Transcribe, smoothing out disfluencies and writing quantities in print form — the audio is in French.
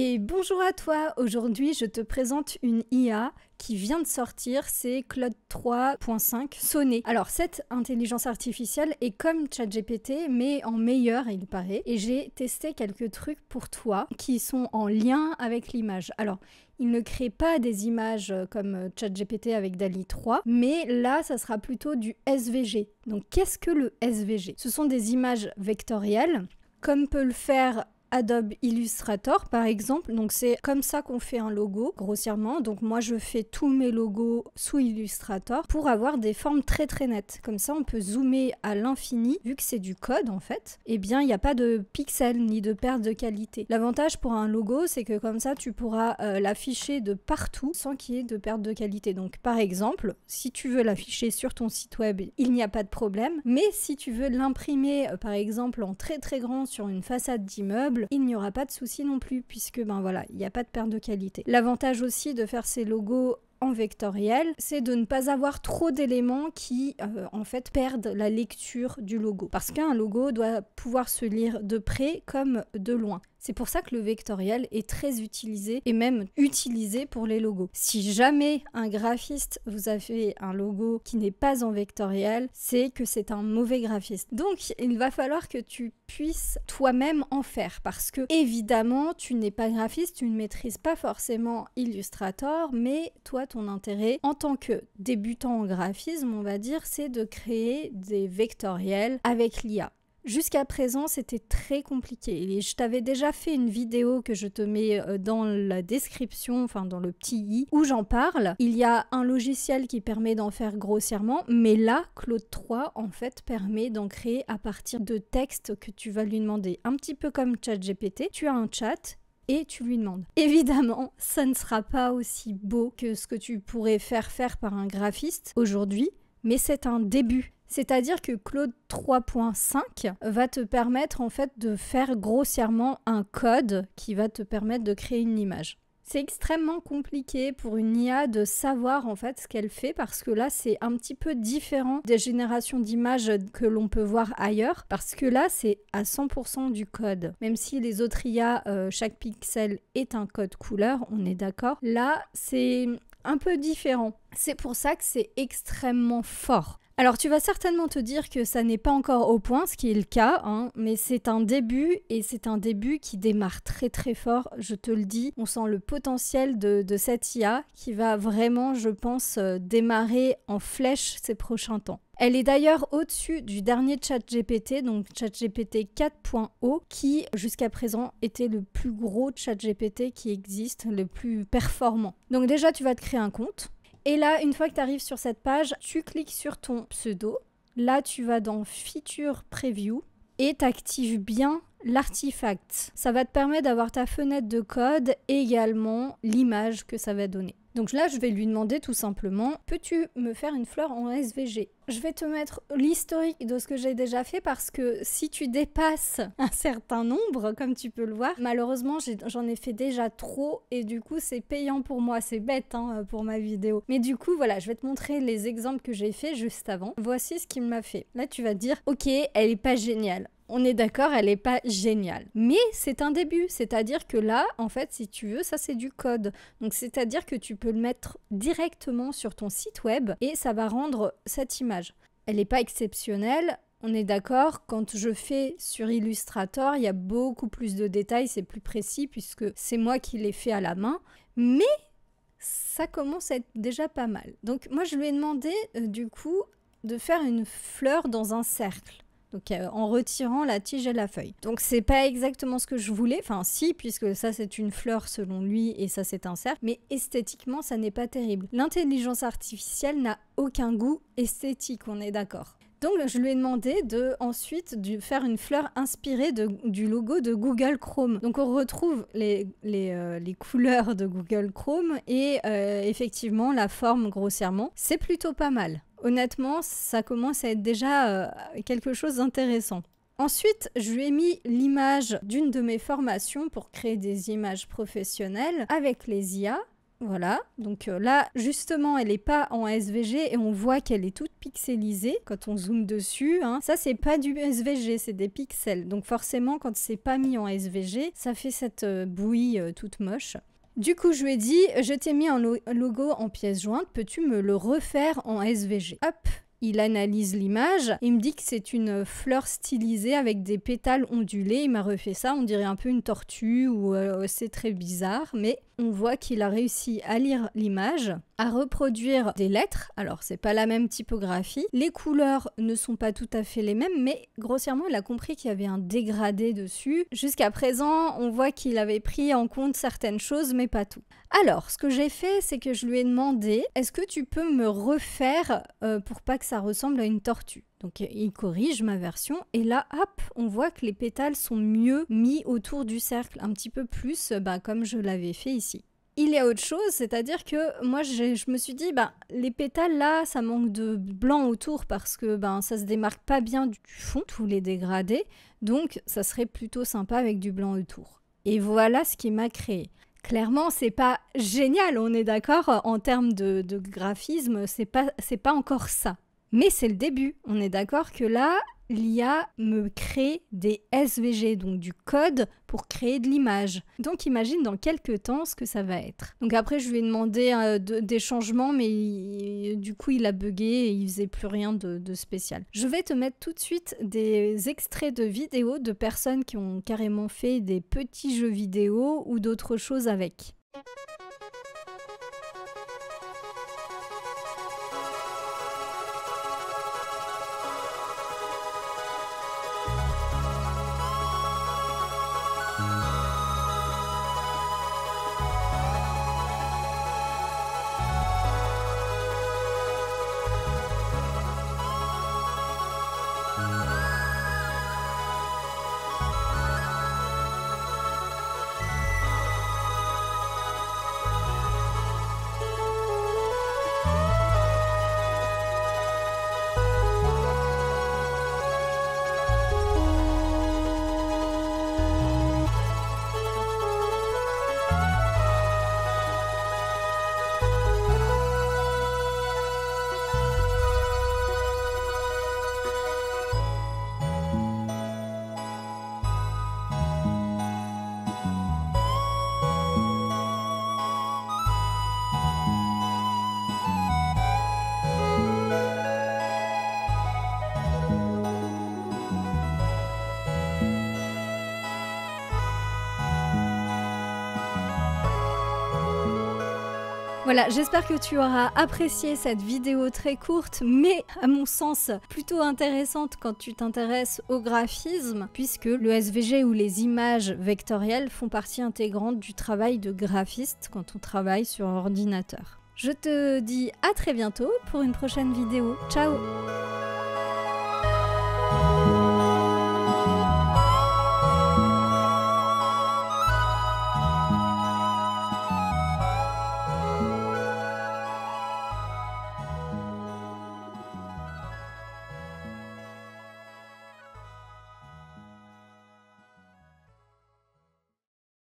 Et bonjour à toi, aujourd'hui je te présente une IA qui vient de sortir, c'est Claude 3.5 Sonnet. Alors cette intelligence artificielle est comme ChatGPT mais en meilleur il paraît, et j'ai testé quelques trucs pour toi qui sont en lien avec l'image. Alors il ne crée pas des images comme ChatGPT avec DALL-E 3, mais là ça sera plutôt du SVG. Donc qu'est-ce que le SVG? Ce sont des images vectorielles, comme peut le faire Adobe Illustrator par exemple, donc c'est comme ça qu'on fait un logo grossièrement. Donc moi je fais tous mes logos sous Illustrator pour avoir des formes très très nettes, comme ça on peut zoomer à l'infini. Vu que c'est du code en fait, eh bien il n'y a pas de pixels ni de perte de qualité. L'avantage pour un logo, c'est que comme ça tu pourras l'afficher de partout sans qu'il y ait de perte de qualité. Donc par exemple, si tu veux l'afficher sur ton site web, il n'y a pas de problème, mais si tu veux l'imprimer par exemple en très très grand sur une façade d'immeuble, il n'y aura pas de souci non plus, puisque ben voilà, il n'y a pas de perte de qualité. L'avantage aussi de faire ces logos en vectoriel, c'est de ne pas avoir trop d'éléments qui en fait perdent la lecture du logo, parce qu'un logo doit pouvoir se lire de près comme de loin. C'est pour ça que le vectoriel est très utilisé, et même utilisé pour les logos. Si jamais un graphiste vous a fait un logo qui n'est pas en vectoriel, c'est que c'est un mauvais graphiste. Donc il va falloir que tu puisses toi-même en faire, parce que évidemment tu n'es pas graphiste, tu ne maîtrises pas forcément Illustrator, mais toi ton intérêt en tant que débutant en graphisme, on va dire, c'est de créer des vectoriels avec l'IA. Jusqu'à présent, c'était très compliqué. Et je t'avais déjà fait une vidéo que je te mets dans la description, enfin dans le petit i, où j'en parle. Il y a un logiciel qui permet d'en faire grossièrement, mais là, Claude 3, en fait, permet d'en créer à partir de textes que tu vas lui demander. Un petit peu comme ChatGPT, tu as un chat et tu lui demandes. Évidemment, ça ne sera pas aussi beau que ce que tu pourrais faire par un graphiste aujourd'hui, mais c'est un début. C'est-à-dire que Claude 3.5 va te permettre en fait de faire grossièrement un code qui va te permettre de créer une image. C'est extrêmement compliqué pour une IA de savoir en fait ce qu'elle fait, parce que là c'est un petit peu différent des générations d'images que l'on peut voir ailleurs, parce que là c'est à 100% du code. Même si les autres IA, chaque pixel est un code couleur, on est d'accord. Là c'est un peu différent. C'est pour ça que c'est extrêmement fort. Alors tu vas certainement te dire que ça n'est pas encore au point, ce qui est le cas, hein, mais c'est un début, et c'est un début qui démarre très très fort, je te le dis. On sent le potentiel de cette IA qui va vraiment, je pense, démarrer en flèche ces prochains temps. Elle est d'ailleurs au-dessus du dernier ChatGPT, donc ChatGPT 4.0, qui jusqu'à présent était le plus gros ChatGPT qui existe, le plus performant. Donc déjà tu vas te créer un compte. Et là, une fois que tu arrives sur cette page, tu cliques sur ton pseudo. Là, tu vas dans Feature Preview et tu actives bien l'artefact. Ça va te permettre d'avoir ta fenêtre de code et également l'image que ça va donner. Donc là, je vais lui demander tout simplement, peux-tu me faire une fleur en SVG? Je vais te mettre l'historique de ce que j'ai déjà fait, parce que si tu dépasses un certain nombre, comme tu peux le voir, malheureusement, j'en ai fait déjà trop, et du coup, c'est payant pour moi. C'est bête hein, pour ma vidéo. Mais du coup, voilà, je vais te montrer les exemples que j'ai fait juste avant. Voici ce qu'il m'a fait. Là, tu vas te dire, ok, elle est pas géniale. On est d'accord, elle n'est pas géniale. Mais c'est un début, c'est-à-dire que là, en fait, si tu veux, ça c'est du code. Donc c'est-à-dire que tu peux le mettre directement sur ton site web et ça va rendre cette image. Elle n'est pas exceptionnelle, on est d'accord, quand je fais sur Illustrator, il y a beaucoup plus de détails, c'est plus précis puisque c'est moi qui l'ai fait à la main. Mais ça commence à être déjà pas mal. Donc moi, je lui ai demandé du coup de faire une fleur dans un cercle. Donc en retirant la tige et la feuille. Donc c'est pas exactement ce que je voulais, enfin si, puisque ça c'est une fleur selon lui et ça c'est un cercle, mais esthétiquement ça n'est pas terrible. L'intelligence artificielle n'a aucun goût esthétique, on est d'accord. Donc je lui ai demandé ensuite de faire une fleur inspirée du logo de Google Chrome. Donc on retrouve les couleurs de Google Chrome et effectivement la forme grossièrement, c'est plutôt pas mal. Honnêtement, ça commence à être déjà quelque chose d'intéressant. Ensuite, je lui ai mis l'image d'une de mes formations pour créer des images professionnelles avec les IA. Voilà, donc là justement elle n'est pas en SVG et on voit qu'elle est toute pixelisée quand on zoome dessus, hein. Ça c'est pas du SVG, c'est des pixels, donc forcément quand c'est pas mis en SVG, ça fait cette bouillie toute moche. Du coup je lui ai dit, je t'ai mis un logo en pièce jointe, peux-tu me le refaire en SVG? Hop, il analyse l'image, il me dit que c'est une fleur stylisée avec des pétales ondulés, il m'a refait ça, on dirait un peu une tortue ou c'est très bizarre, mais on voit qu'il a réussi à lire l'image, à reproduire des lettres, alors c'est pas la même typographie, les couleurs ne sont pas tout à fait les mêmes, mais grossièrement il a compris qu'il y avait un dégradé dessus. Jusqu'à présent, on voit qu'il avait pris en compte certaines choses, mais pas tout. Alors, ce que j'ai fait, c'est que je lui ai demandé, est-ce que tu peux me refaire pour pas que ça ressemble à une tortue? Donc il corrige ma version et là, hop, on voit que les pétales sont mieux mis autour du cercle, un petit peu plus comme je l'avais fait ici. Il y a autre chose, c'est-à-dire que moi je me suis dit, les pétales là, ça manque de blanc autour parce que ça se démarque pas bien du fond, tous les dégradés, donc ça serait plutôt sympa avec du blanc autour. Et voilà ce qui m'a créé. Clairement, c'est pas génial, on est d'accord, en termes de graphisme, c'est pas encore ça. Mais c'est le début, on est d'accord que là, l'IA me crée des SVG, donc du code pour créer de l'image. Donc imagine dans quelques temps ce que ça va être. Donc après, je lui ai demandé des changements, mais du coup, il a bugué et il faisait plus rien de spécial. Je vais te mettre tout de suite des extraits de vidéos de personnes qui ont carrément fait des petits jeux vidéo ou d'autres choses avec. Voilà, j'espère que tu auras apprécié cette vidéo très courte, mais à mon sens plutôt intéressante quand tu t'intéresses au graphisme, puisque le SVG ou les images vectorielles font partie intégrante du travail de graphiste quand on travaille sur ordinateur. Je te dis à très bientôt pour une prochaine vidéo. Ciao!